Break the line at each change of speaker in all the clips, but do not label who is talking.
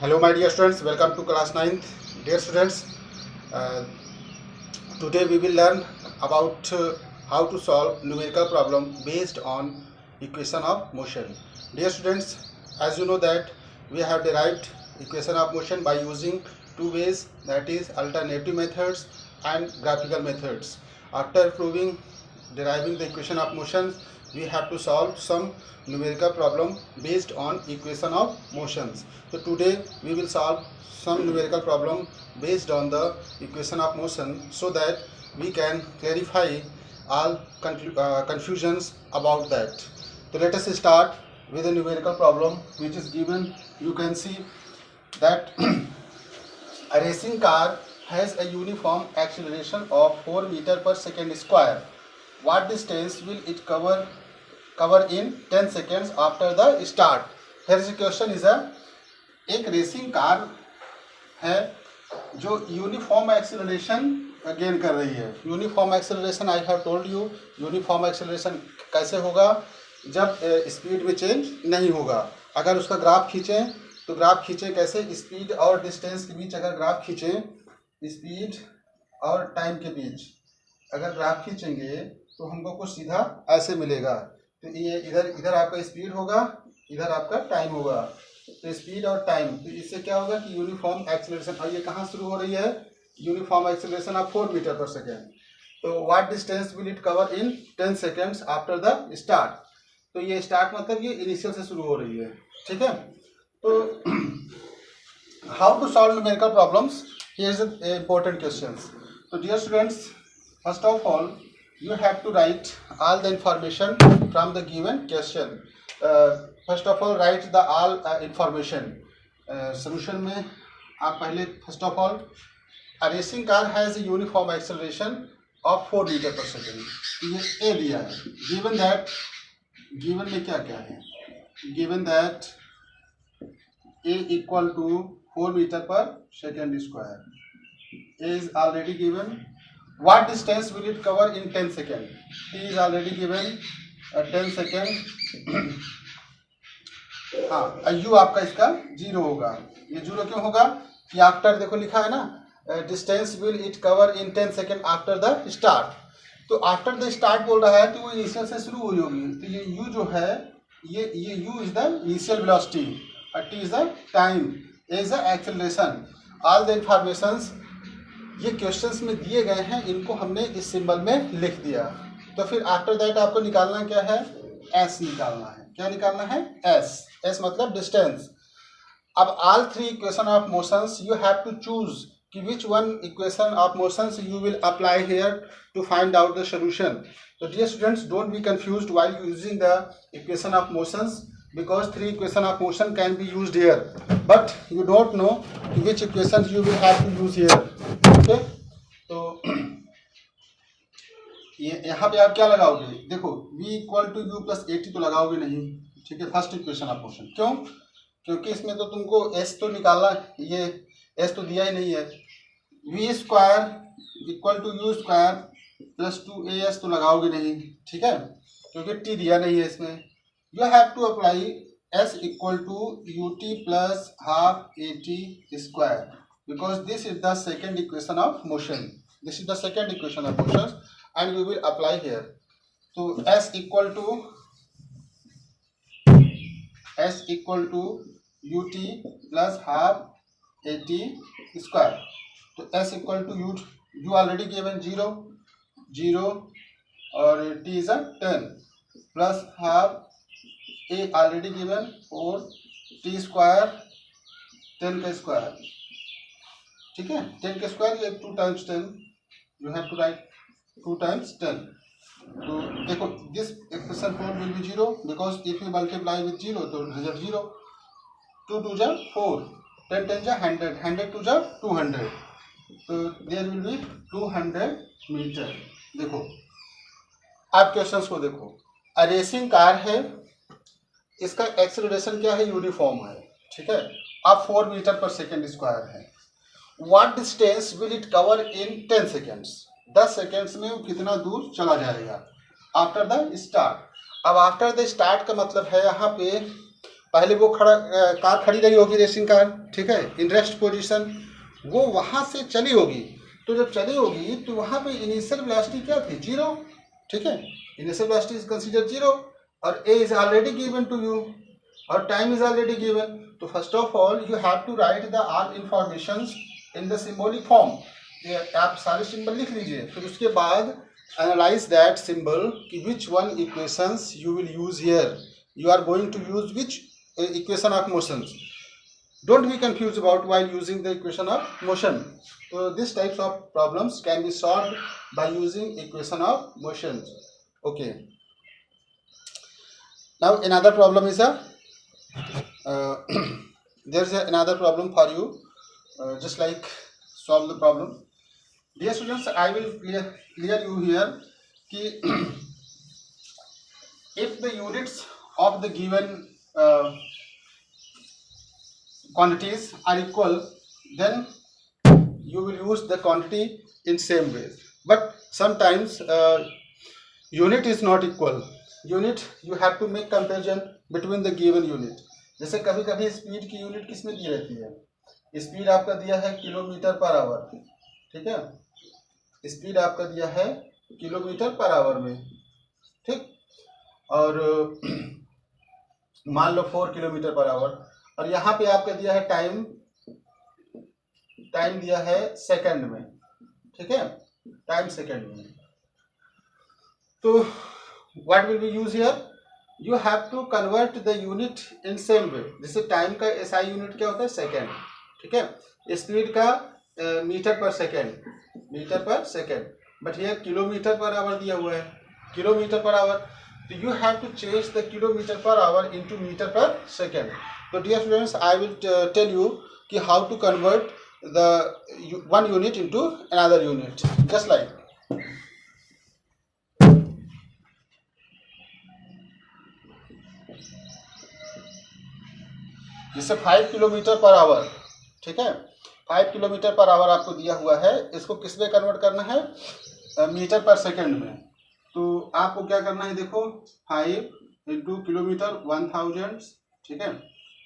Hello my dear students, welcome to class 9th. Dear students, uh, today we will learn about how to solve numerical problem based on equation of motion. Dear students, as you know that we have derived equation of motion by using two ways, that is alternative methods and graphical methods. After proving deriving the equation of motion, we have to solve some numerical problem based on equation of motions. So today we will solve some numerical problem based on the equation of motion so that we can clarify all confusions about that. So let us start with a numerical problem which is given. You can see that a racing car has a uniform acceleration of 4 meter per second square. What distance will it cover in 10 seconds after the start? Here is the question is एक racing car है जो uniform acceleration gain कर रही है. Uniform acceleration I have told you. Uniform acceleration कैसे होगा? जब speed में चेंज नहीं होगा. अगर उसका ग्राफ खींचें तो ग्राफ खींचें कैसे? स्पीड और डिस्टेंस के बीच अगर ग्राफ खींचें, स्पीड और टाइम के बीच अगर ग्राफ खींचेंगे तो हमको कुछ सीधा ऐसे मिलेगा. तो ये इधर आपका स्पीड होगा, इधर आपका टाइम होगा. तो स्पीड और टाइम, तो इससे क्या होगा कि यूनिफॉर्म एक्सेलरेशन. और ये कहाँ शुरू हो रही है? यूनिफॉर्म एक्सेलरेशन ऑफ 4 मीटर पर सेकेंड. तो what distance will it cover in 10 seconds after the start. तो ये स्टार्ट मतलब ये इनिशियल से शुरू हो रही है. ठीक है. तो how to solve numerical problems? Here is important questions. तो dear students, first of all you have to write all the information from the given question. First of all write the all information. Solution में आप पहले first of all a racing car has a uniform acceleration of 4 meter per second. ये A दिया है. given में क्या क्या है? given that A equal to 4 meter per second square. A is already given. What distance will it cover in 10 seconds? T is already given. 10 second. हाँ, U आपका इसका 0 होगा. ये 0 क्यों होगा? कि आफ्टर देखो लिखा है ना, distance will it cover in 10 second after the start. तो आफ्टर द स्टार्ट बोल रहा है तो वो इनिशियल से शुरू हुई होगी. तो ये U जो है, ये U is the initial velocity, T is the time, A is the acceleration. All the informations ये क्वेश्चंस में दिए गए हैं, इनको हमने इस सिंबल में लिख दिया. तो फिर आफ्टर दैट आपको निकालना क्या है? एस निकालना है. क्या निकालना है? एस मतलब डिस्टेंस. अब all three equation of motions you have to choose कि which one equation of motions you will apply here to find out the solution. तो dear students, don't be confused while using the equation of motions because 3 equation of motion can be used here, but you don't know which equations you will have to use here. Okay, तो ये यहाँ पे आप क्या लगाओगे? देखो v equal to u plus a t तो लगाओगे नहीं. ठीक है, फर्स्ट इक्वेशन ऑफ मोशन. क्यों? क्योंकि इसमें तो तुमको s तो निकालना, ये s तो दिया ही नहीं है. v square equal to u square plus 2as तो लगाओगे नहीं. ठीक है, क्योंकि t दिया नहीं है इसमें. You have to apply s equal to ut plus half at square, because this is the second equation of motion. This is the second equation of motion and you will apply here. So s equal to ut plus half at square. तो s equal to u already given 0 और t is a 10 plus half A already given 4 t square 10 का square. ठीक है, 10 का square ये 2 times 10. You have to write 2 times 10. तो देखो this expression form will be 0 because if you multiply with 0 तो result 0. 2 2 जा 4, 10 10 जा 100, 100 2 जा 200. तो देयर विल बी 200 मीटर. देखो आप क्वेश्चंस को देखो. अ रेसिंग कार है, इसका एक्सेलरेशन क्या है? यूनिफॉर्म है. ठीक है, अब 4 मीटर पर सेकेंड स्क्वायर है. What distance will it cover in 10 seconds? 10 seconds में वो कितना दूर चला जाएगा आफ्टर द स्टार्ट. अब आफ्टर द स्टार्ट का मतलब है यहाँ पे पहले वो कार खड़ी रही होगी, रेसिंग कार, ठीक है, इन रेस्ट पोजीशन, वो वहाँ से चली होगी। तो जब चली होगी तो वहाँ पे इनिशियल वेलोसिटी क्या थी, 0, ठीक है, इनिशियल वेलोसिटी इज कंसीडर 0 और A is already given to you और टाइम इज ऑलरेडी गिवन। तो first of all you have to write the all informations in the symbolic form. आप सारे सिंबल लिख लीजिए, फिर उसके बाद एनालाइज दैट सिंबल कि which one equations you will use here, you are going to use which equation of motions. Don't be confused about while using the equation of motion. So these types of problems can be solved by using equation of motion. Okay, now another problem is there's another problem for you, just like solve the problem. Dear students, I will clear you here ki if the units of the given quantities are equal, then you will use the quantity in same way. But sometimes unit is not equal. Unit you have to make comparison between the given unit. जैसे कभी कभी speed की unit किस में दी रहती है, speed आपका दिया है किलोमीटर पर आवर, ठीक है, स्पीड आपका दिया है किलोमीटर पर आवर में, ठीक, और मान लो 4 किलोमीटर पर आवर, और यहाँ पे आपका दिया है टाइम दिया है सेकंड में, ठीक है, टाइम सेकंड में। तो what will be use here, you have to convert the unit in same way. जैसे टाइम का एसआई यूनिट क्या होता है, सेकंड, ठीक है, स्पीड का metre per second, but here kilometre per our दिया हुआ है, kilometre per our, so you have to change the kilometer per hour into meter per second. So dear students, I will tell you ki how to convert the one unit into another unit, just like जैसे 5 kilometre per our, ठीक है, 5 kilometre per our आपको दिया हुआ है, इसको किस में कन्वर्ट करना है, मीटर पर सेकंड में। तो आपको क्या करना है, देखो 5 इंटू किलोमीटर 1000, ठीक है,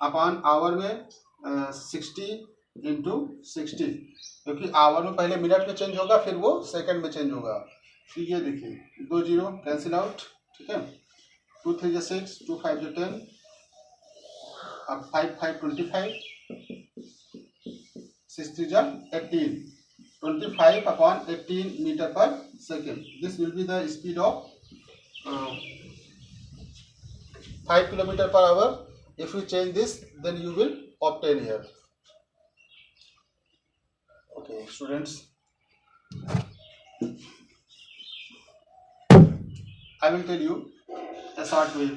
अपॉन आवर में 60 इंटू 60, क्योंकि आवर में पहले मिनट में चेंज होगा, फिर वो सेकंड में चेंज होगा। फिर ये देखिए 2 0 कैंसिल आउट, ठीक है, 2 3 6, 2 5 10, अब 5 5 25, 6 3 18, 25 upon 18 meter per second. This will be the speed of 5 kilometer per hour. If you change this, then you will obtain here. Okay, students, I will tell you a short way.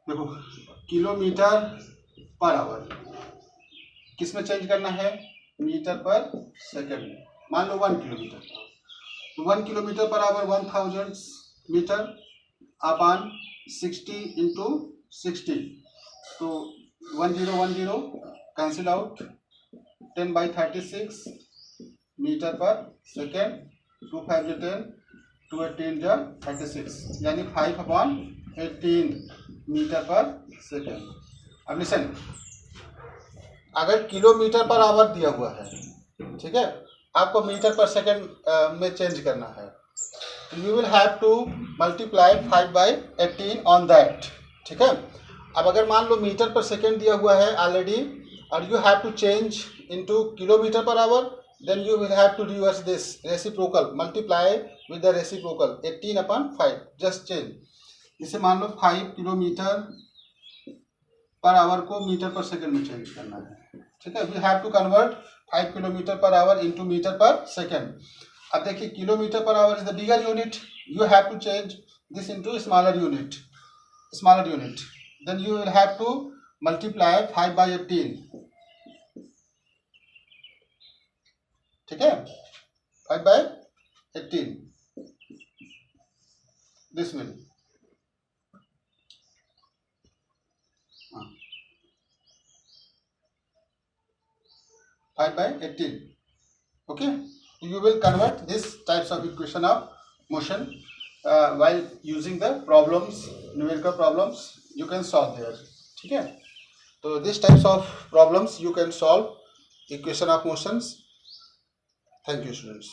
देखो kilometre per our किस में change करना है, metre per second में। मान लो 1 kilometre, तो 1 kilometre per our 1000 metre upon 60 into 60, तो 1010 cancel out, 10/36 metre पर सेकेंड, 2 5 10, 2 18 36, यानी 5/18 मीटर पर सेकेंड। अब लिसन, अगर किलोमीटर पर आवर दिया हुआ है, ठीक है, आपको मीटर पर सेकंड में चेंज करना है, तो you will have to multiply 5/18 on that, ठीक है। अब अगर मान लो मीटर पर सेकंड दिया हुआ है ऑलरेडी और you have to change into kilometre per hour, then you will have to reverse this reciprocal, multiply with the reciprocal 18/5, just change. इसे मान लो 5 किलोमीटर पर आवर को मीटर पर सेकंड में change करना है, ठीक है। We have to convert 5 kilometre per hour into metre per second. अब देखिए kilometre per hour is the bigger unit, you have to change this into smaller unit, then you will have to multiply 5/18, ठीक है, 5/18, this will 5/18. Okay, you will convert this types of equation of motion while using the problems, numerical problems you can solve there. ठीक है। तो this types of problems you can solve equation of motions. Thank you students.